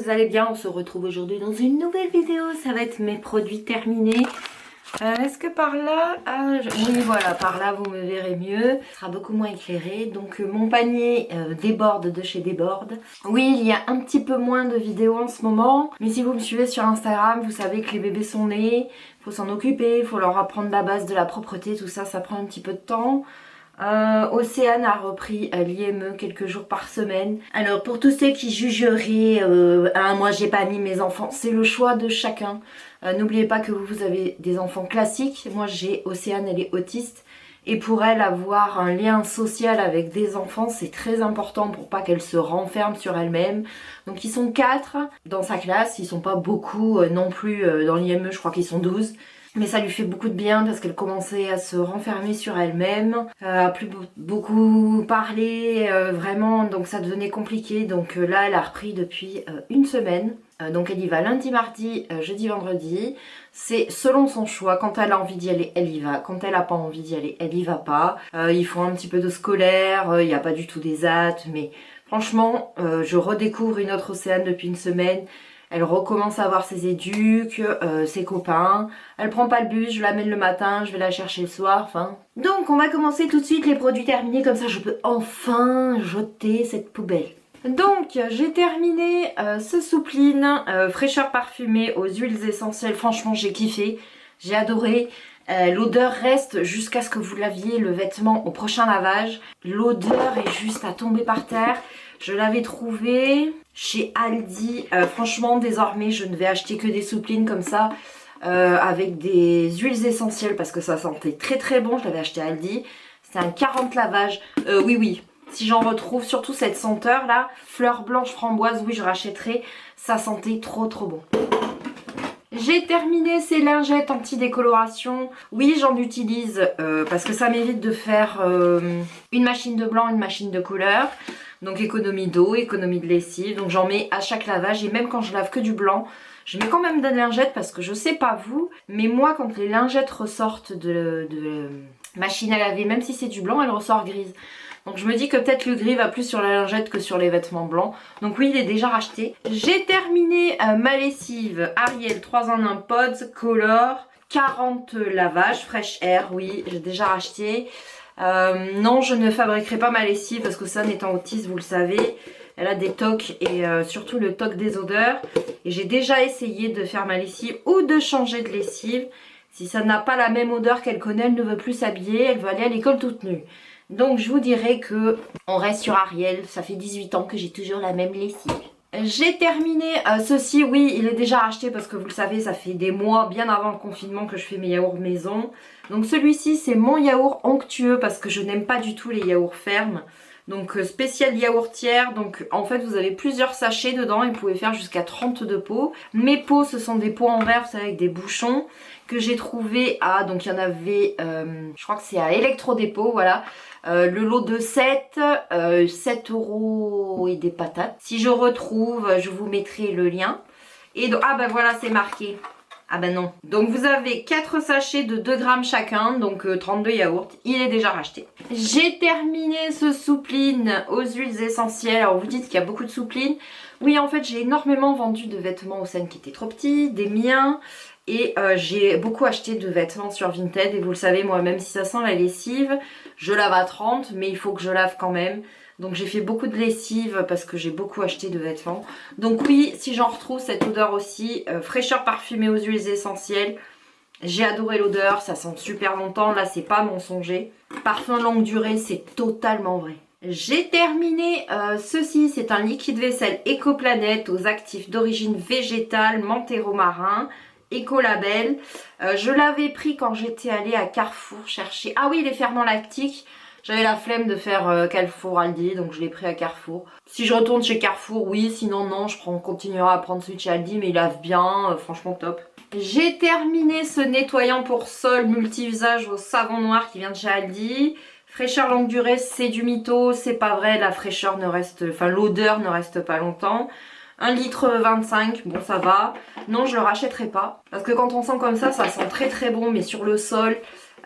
vous allez bien? On se retrouve aujourd'hui dans une nouvelle vidéo. Ça va être mes produits terminés. Est-ce que par là... oui, voilà, par là vous me verrez mieux. Ce sera beaucoup moins éclairé. Donc mon panier déborde de chez Déborde. Oui, il y a un petit peu moins de vidéos en ce moment. Mais si vous me suivez sur Instagram, vous savez que les bébés sont nés. Il faut s'en occuper, il faut leur apprendre la base de la propreté. Tout ça, ça prend un petit peu de temps. Océane a repris l'IME quelques jours par semaine. Alors pour tous ceux qui jugeraient moi j'ai pas mis mes enfants, c'est le choix de chacun. N'oubliez pas que vous avez des enfants classiques. Moi j'ai Océane, elle est autiste. Et pour elle, avoir un lien social avec des enfants, c'est très important pour pas qu'elle se renferme sur elle-même. Donc ils sont 4 dans sa classe, ils sont pas beaucoup non plus dans l'IME, je crois qu'ils sont 12. Mais ça lui fait beaucoup de bien parce qu'elle commençait à se renfermer sur elle-même, à plus beaucoup parler, vraiment, donc ça devenait compliqué. Donc là, elle a repris depuis une semaine. Donc elle y va lundi, mardi, jeudi, vendredi. C'est selon son choix. Quand elle a envie d'y aller, elle y va. Quand elle n'a pas envie d'y aller, elle y va pas. Ils font un petit peu de scolaire, il n'y a pas du tout des hâtes, mais franchement, je redécouvre une autre Océane depuis une semaine. Elle recommence à voir ses éduques, ses copains. Elle prend pas le bus, je l'amène le matin, je vais la chercher le soir, enfin. Donc on va commencer tout de suite les produits terminés, comme ça je peux enfin jeter cette poubelle. Donc j'ai terminé ce soupline fraîcheur parfumée aux huiles essentielles. Franchement j'ai kiffé, j'ai adoré. L'odeur reste jusqu'à ce que vous laviez le vêtement au prochain lavage. L'odeur est juste à tomber par terre. Je l'avais trouvé chez Aldi. Franchement, désormais, je ne vais acheter que des souplines comme ça avec des huiles essentielles parce que ça sentait très très bon. Je l'avais acheté à Aldi. C'est un 40 lavages. Oui. Si j'en retrouve, surtout cette senteur là, fleur blanche framboise, oui, je rachèterai. Ça sentait trop bon. J'ai terminé ces lingettes anti-décoloration. Oui, j'en utilise parce que ça m'évite de faire une machine de blanc, une machine de couleur. Donc économie d'eau, économie de lessive. Donc j'en mets à chaque lavage et même quand je lave que du blanc, je mets quand même des lingettes parce que je sais pas vous, mais moi quand les lingettes ressortent de machine à laver, même si c'est du blanc, elle ressort grise. Donc je me dis que peut-être le gris va plus sur la lingette que sur les vêtements blancs. Donc oui, il est déjà racheté. J'ai terminé ma lessive Ariel 3 en 1 Pods Color. 40 lavages, Fresh Air, oui, j'ai déjà racheté. Non, je ne fabriquerai pas ma lessive parce que ça, étant autiste, vous le savez, elle a des tocs et surtout le toc des odeurs. Et j'ai déjà essayé de faire ma lessive ou de changer de lessive. Si ça n'a pas la même odeur qu'elle connaît, elle ne veut plus s'habiller, elle veut aller à l'école toute nue. Donc je vous dirais que on reste sur Ariel, ça fait 18 ans que j'ai toujours la même lessive. J'ai terminé ceci, oui il est déjà racheté parce que vous le savez ça fait des mois bien avant le confinement que je fais mes yaourts maison. Donc celui-ci c'est mon yaourt onctueux parce que je n'aime pas du tout les yaourts fermes. Donc spécial yaourtière, donc en fait vous avez plusieurs sachets dedans et vous pouvez faire jusqu'à 32 pots. Mes pots ce sont des pots en verre, vous savez, avec des bouchons que j'ai trouvé à, donc il y en avait, je crois que c'est à Electrodépôt, voilà. Le lot de 7 € et des patates. Si je retrouve, je vous mettrai le lien. Et donc, ah ben voilà, c'est marqué. Ah ben non. Donc vous avez 4 sachets de 2 grammes chacun, donc 32 yaourts. Il est déjà racheté. J'ai terminé ce soupline aux huiles essentielles. Alors vous dites qu'il y a beaucoup de soupline. Oui, en fait, j'ai énormément vendu de vêtements aux scènes qui étaient trop petits, des miens. Et j'ai beaucoup acheté de vêtements sur Vinted. Et vous le savez, moi, même si ça sent la lessive, je lave à 30, mais il faut que je lave quand même. Donc j'ai fait beaucoup de lessive parce que j'ai beaucoup acheté de vêtements. Donc oui, si j'en retrouve cette odeur aussi, fraîcheur parfumée aux huiles essentielles. J'ai adoré l'odeur, ça sent super longtemps. Là, c'est pas mensonger. Parfum longue durée, c'est totalement vrai. J'ai terminé ceci, c'est un liquide vaisselle Ecoplanète aux actifs d'origine végétale, menthe et romarin. Écolabel. Je l'avais pris quand j'étais allée à Carrefour chercher. Ah oui, les ferments lactiques. J'avais la flemme de faire Carrefour Aldi, donc je l'ai pris à Carrefour. Si je retourne chez Carrefour, oui, sinon non, continuerai à prendre celui de chez Aldi, mais il lave bien, franchement top. J'ai terminé ce nettoyant pour sol multi-usage au savon noir qui vient de chez Aldi. Fraîcheur longue durée, c'est du mytho, c'est pas vrai, la fraîcheur ne reste, enfin l'odeur ne reste pas longtemps. 1,25 litre, bon ça va. Non, je le rachèterai pas. Parce que quand on sent comme ça sent très bon, mais sur le sol,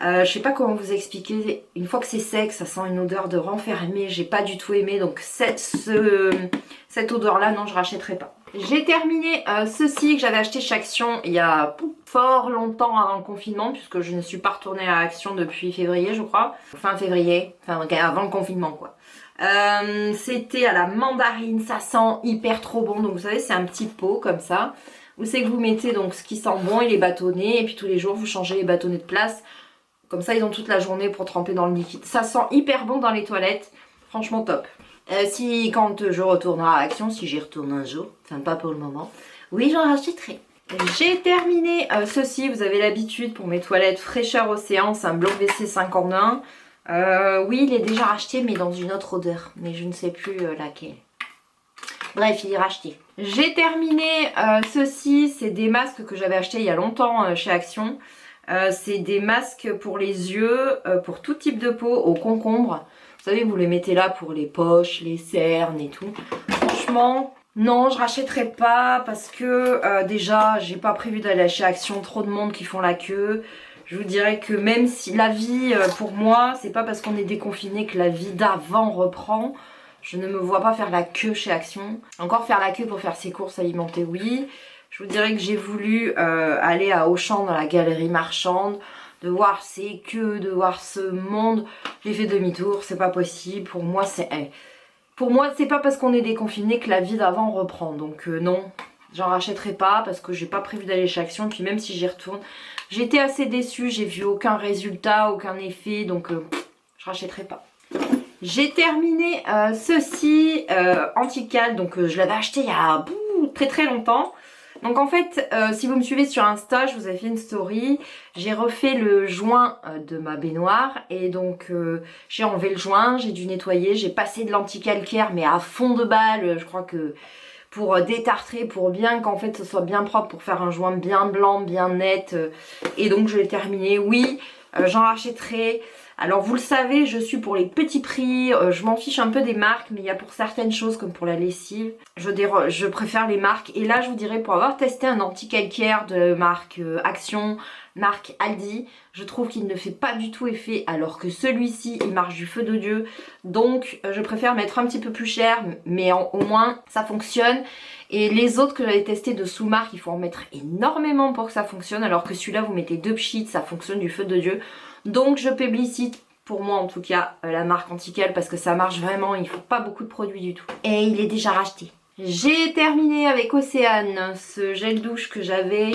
je sais pas comment vous expliquer. Une fois que c'est sec, ça sent une odeur de renfermé. J'ai pas du tout aimé, donc cette odeur-là, non, je rachèterai pas. J'ai terminé ceci que j'avais acheté chez Action il y a fort longtemps avant le confinement, puisque je ne suis pas retournée à Action depuis février, je crois. Fin février, enfin avant le confinement quoi. C'était à la mandarine, ça sent hyper trop bon. Donc vous savez, c'est un petit pot comme ça. Où c'est que vous mettez donc ce qui sent bon et les bâtonnets, et puis tous les jours vous changez les bâtonnets de place. Comme ça ils ont toute la journée pour tremper dans le liquide. Ça sent hyper bon dans les toilettes, franchement top. Si quand je retournerai à Action, si j'y retourne un jour, enfin pas pour le moment, oui j'en rachèterai. J'ai terminé ceci, vous avez l'habitude pour mes toilettes fraîcheur océan, c'est un bloc WC 5 en 1. Oui il est déjà racheté mais dans une autre odeur, mais je ne sais plus laquelle. Bref il est racheté. J'ai terminé ceci, c'est des masques que j'avais achetés il y a longtemps chez Action. C'est des masques pour les yeux, pour tout type de peau, au concombre. Vous savez, vous les mettez là pour les poches, les cernes et tout. Franchement, non, je rachèterai pas parce que déjà, j'ai pas prévu d'aller chez Action. Trop de monde qui font la queue. Je vous dirais que même si la vie, pour moi, c'est pas parce qu'on est déconfiné que la vie d'avant reprend. Je ne me vois pas faire la queue chez Action. Encore faire la queue pour faire ses courses alimentées, oui. Je vous dirais que j'ai voulu aller à Auchan dans la galerie marchande, de voir ces queues, de voir ce monde. J'ai fait demi-tour, c'est pas possible. Pour moi, c'est pas parce qu'on est déconfiné que la vie d'avant reprend. Donc non, j'en rachèterai pas parce que j'ai pas prévu d'aller chez Action. Puis même si j'y retourne, j'étais assez déçue. J'ai vu aucun résultat, aucun effet. Donc je rachèterai pas. J'ai terminé ceci Antical. Donc je l'avais acheté il y a très très longtemps. Donc en fait, si vous me suivez sur Insta, je vous ai fait une story. J'ai refait le joint de ma baignoire et donc j'ai enlevé le joint, j'ai dû nettoyer, j'ai passé de l'anticalcaire mais à fond de balle, je crois que pour détartrer, pour bien qu'en fait ce soit bien propre, pour faire un joint bien blanc, bien net. Et donc je l'ai terminé, oui, j'en rachèterai. Alors vous le savez, je suis pour les petits prix, je m'en fiche un peu des marques, mais il y a pour certaines choses comme pour la lessive, je préfère les marques. Et là je vous dirais, pour avoir testé un anti-calcaire de marque Action, marque Aldi, je trouve qu'il ne fait pas du tout effet, alors que celui-ci il marche du feu de Dieu. Donc je préfère mettre un petit peu plus cher, mais au moins ça fonctionne. Et les autres que j'avais testé de sous-marque, il faut en mettre énormément pour que ça fonctionne, alors que celui-là vous mettez 2 pchits, ça fonctionne du feu de Dieu. Donc je publicite, pour moi en tout cas, la marque Antical parce que ça marche vraiment, il ne faut pas beaucoup de produits du tout. Et il est déjà racheté. J'ai terminé avec Océane, ce gel douche que j'avais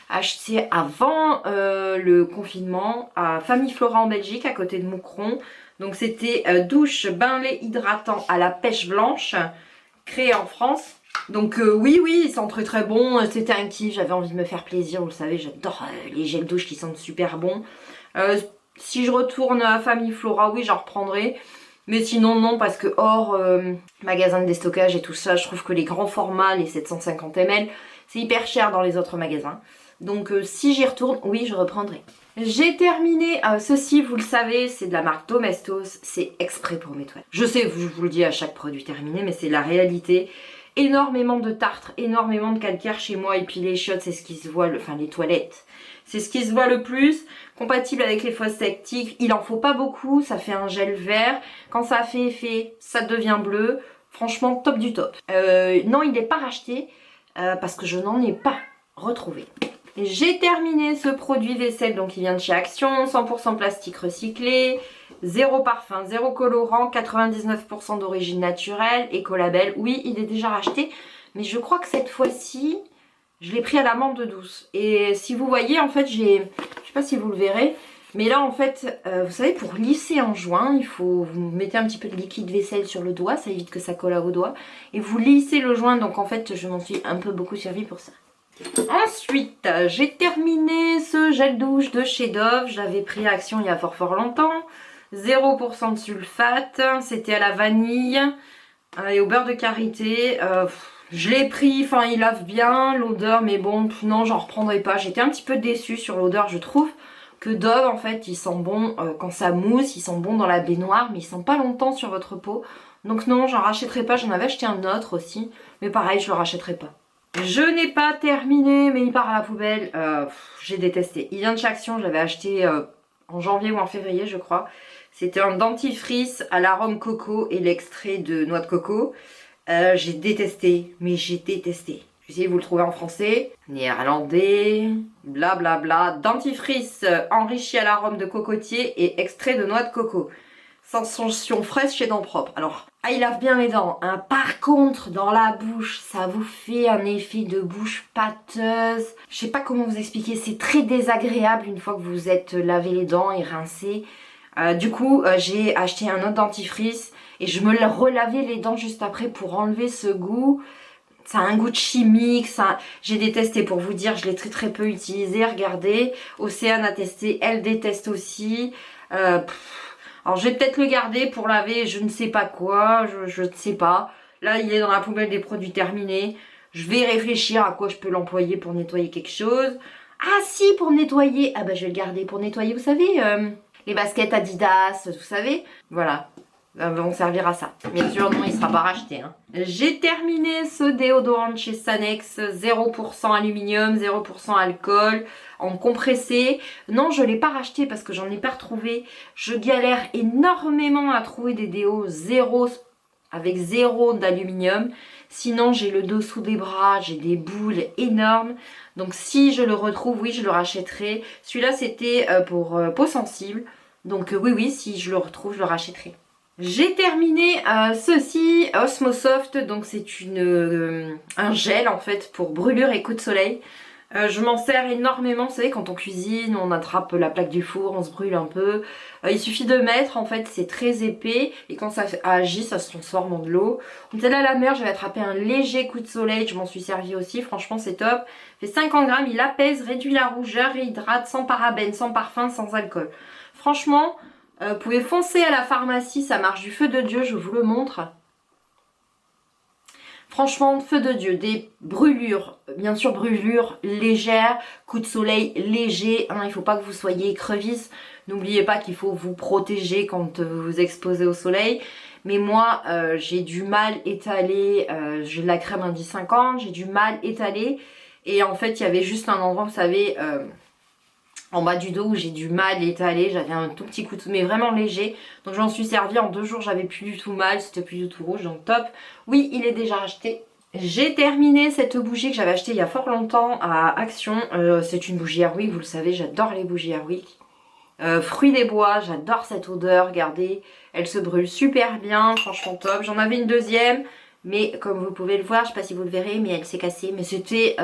acheté avant le confinement à Famille Flora en Belgique, à côté de Moucron. Donc c'était douche bain lait hydratant à la pêche blanche, créé en France. Donc oui, il sent très très bon, c'était un kiff, j'avais envie de me faire plaisir, vous le savez, j'adore les gels douche qui sentent super bon. Si je retourne à Famille Flora, oui j'en reprendrai. Mais sinon non, parce que hors magasin de déstockage et tout ça, je trouve que les grands formats, les 750 ml, c'est hyper cher dans les autres magasins. Donc si j'y retourne, oui je reprendrai. J'ai terminé ceci, vous le savez, c'est de la marque Domestos, c'est exprès pour mes toilettes. Je sais, je vous le dis à chaque produit terminé, mais c'est la réalité. Énormément de tartre, énormément de calcaire chez moi, et puis les chiottes, c'est ce qui se voit, enfin les toilettes, c'est ce qui se voit le plus. Compatible avec les fosses sceptiques, il en faut pas beaucoup, ça fait un gel vert. Quand ça fait effet, ça devient bleu. Franchement, top du top. Non, il n'est pas racheté parce que je n'en ai pas retrouvé. J'ai terminé ce produit vaisselle, donc il vient de chez Action, 100% plastique recyclé, 0 parfum, 0 colorant, 99% d'origine naturelle, écolabel. Oui, il est déjà racheté, mais je crois que cette fois-ci, je l'ai pris à l'amande douce. Et si vous voyez, en fait, je sais pas si vous le verrez, mais là, en fait, vous savez, pour lisser un joint, vous mettez un petit peu de liquide vaisselle sur le doigt, ça évite que ça colle à vos doigts, et vous lissez le joint, donc en fait, je m'en suis un peu beaucoup servi pour ça. Ensuite, j'ai terminé ce gel douche de chez Dove. Je l'avais pris à Action il y a fort longtemps. 0% de sulfate. C'était à la vanille et au beurre de karité. Je l'ai pris, enfin il lave bien l'odeur, mais bon, non, j'en reprendrai pas. J'étais un petit peu déçue sur l'odeur. Je trouve que Dove, en fait, il sent bon quand ça mousse. Il sent bon dans la baignoire, mais il sent pas longtemps sur votre peau. Donc non, j'en rachèterai pas. J'en avais acheté un autre aussi. Mais pareil, je le rachèterai pas. Je n'ai pas terminé, mais il part à la poubelle. J'ai détesté. Il vient de chez Action, je l'avais acheté en janvier ou en février, je crois. C'était un dentifrice à l'arôme coco et l'extrait de noix de coco. J'ai détesté, mais j'ai détesté. Je vais essayer de vous le trouver en français. Néerlandais, blablabla. Dentifrice enrichi à l'arôme de cocotier et extrait de noix de coco. Sensation fraîche chez dents propres. Alors, il lave bien les dents. Hein. Par contre, dans la bouche, ça vous fait un effet de bouche pâteuse. Je sais pas comment vous expliquer. C'est très désagréable une fois que vous êtes lavé les dents et rincé. Du coup, j'ai acheté un autre dentifrice et je me relavais les dents juste après pour enlever ce goût. Ça a un goût de chimique, j'ai détesté pour vous dire, je l'ai très très peu utilisé, regardez. Océane a testé, elle déteste aussi. Alors je vais peut-être le garder pour laver je ne sais pas quoi, je ne sais pas. Là il est dans la poubelle des produits terminés. Je vais réfléchir à quoi je peux l'employer pour nettoyer quelque chose. Ah si, pour nettoyer, ah bah je vais le garder pour nettoyer, vous savez, les baskets Adidas, vous savez. Voilà. Vont servir à ça. Bien sûr, non, il ne sera pas racheté. Hein. J'ai terminé ce déodorant de chez Sanex, 0% aluminium, 0% alcool, en compressé. Non, je ne l'ai pas racheté parce que j'en ai pas retrouvé. Je galère énormément à trouver des déos avec 0 d'aluminium. Sinon, j'ai le dessous des bras, j'ai des boules énormes. Donc, si je le retrouve, oui, je le rachèterai. Celui-là, c'était pour peau sensible. Donc, oui, si je le retrouve, je le rachèterai. J'ai terminé ceci, Osmosoft, donc c'est un gel en fait pour brûlure et coups de soleil. Je m'en sers énormément, vous savez quand on cuisine, on attrape la plaque du four, on se brûle un peu. Il suffit de mettre, en fait c'est très épais et quand ça agit ça se transforme en de l'eau. Donc celle-là à la mer, j'avais attrapé un léger coup de soleil, je m'en suis servi aussi, franchement c'est top. Il fait 50 grammes, il apaise, réduit la rougeur, réhydrate, sans parabènes, sans parfum, sans alcool. Franchement... vous pouvez foncer à la pharmacie, ça marche du feu de Dieu, je vous le montre. Franchement, feu de Dieu, des brûlures, bien sûr brûlures légères, coup de soleil léger, hein, il ne faut pas que vous soyez écrevisse. N'oubliez pas qu'il faut vous protéger quand vous vous exposez au soleil. Mais moi, j'ai du mal étalé, j'ai de la crème indice 50, j'ai du mal étalé. Et en fait, il y avait juste un endroit, vous savez... en bas du dos où j'ai du mal étalé, j'avais un tout petit coup de mais vraiment léger. Donc j'en suis servi en 2 jours, j'avais plus du tout mal, c'était plus du tout rouge, donc top. Oui, il est déjà acheté. J'ai terminé cette bougie que j'avais achetée il y a fort longtemps à Action. C'est une bougie Airwick, vous le savez, j'adore les bougies Airwick. Fruits des bois, j'adore cette odeur, regardez. Elle se brûle super bien, franchement top. J'en avais une deuxième, mais comme vous pouvez le voir, je sais pas si vous le verrez, mais elle s'est cassée. Mais c'était...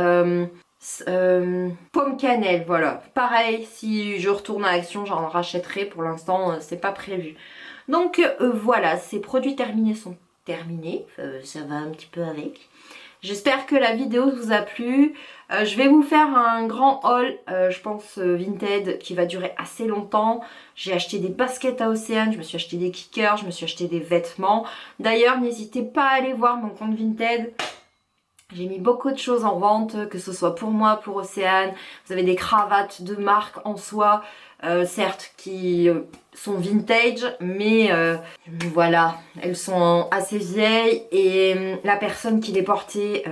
pomme cannelle, voilà. Pareil, si je retourne à Action, j'en rachèterai. Pour l'instant, c'est pas prévu. Donc voilà, ces produits terminés sont terminés. Ça va un petit peu avec. J'espère que la vidéo vous a plu. Je vais vous faire un grand haul, je pense Vinted, qui va durer assez longtemps. J'ai acheté des baskets à Océane, je me suis acheté des kickers, je me suis acheté des vêtements. D'ailleurs, n'hésitez pas à aller voir mon compte Vinted. J'ai mis beaucoup de choses en vente, que ce soit pour moi, pour Océane. Vous avez des cravates de marque en soie, certes qui sont vintage, mais voilà, elles sont assez vieilles. Et la personne qui les portait,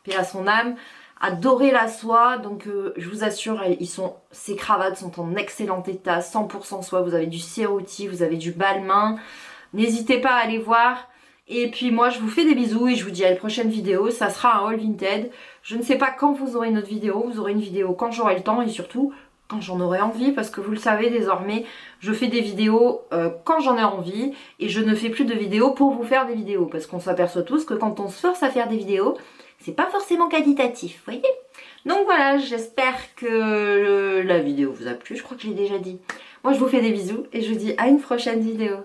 paix à son âme, adorait la soie. Donc je vous assure, ces cravates sont en excellent état, 100% soie. Vous avez du Cerruti, vous avez du Balmain. N'hésitez pas à aller voir. Et puis moi je vous fais des bisous et je vous dis à la prochaine vidéo, ça sera un haul Vinted. Je ne sais pas quand vous aurez une autre vidéo, vous aurez une vidéo quand j'aurai le temps et surtout quand j'en aurai envie parce que vous le savez désormais, je fais des vidéos quand j'en ai envie et je ne fais plus de vidéos pour vous faire des vidéos parce qu'on s'aperçoit tous que quand on se force à faire des vidéos, c'est pas forcément qualitatif, vous voyez. Donc voilà, j'espère que la vidéo vous a plu, je crois que je l'ai déjà dit. Moi je vous fais des bisous et je vous dis à une prochaine vidéo.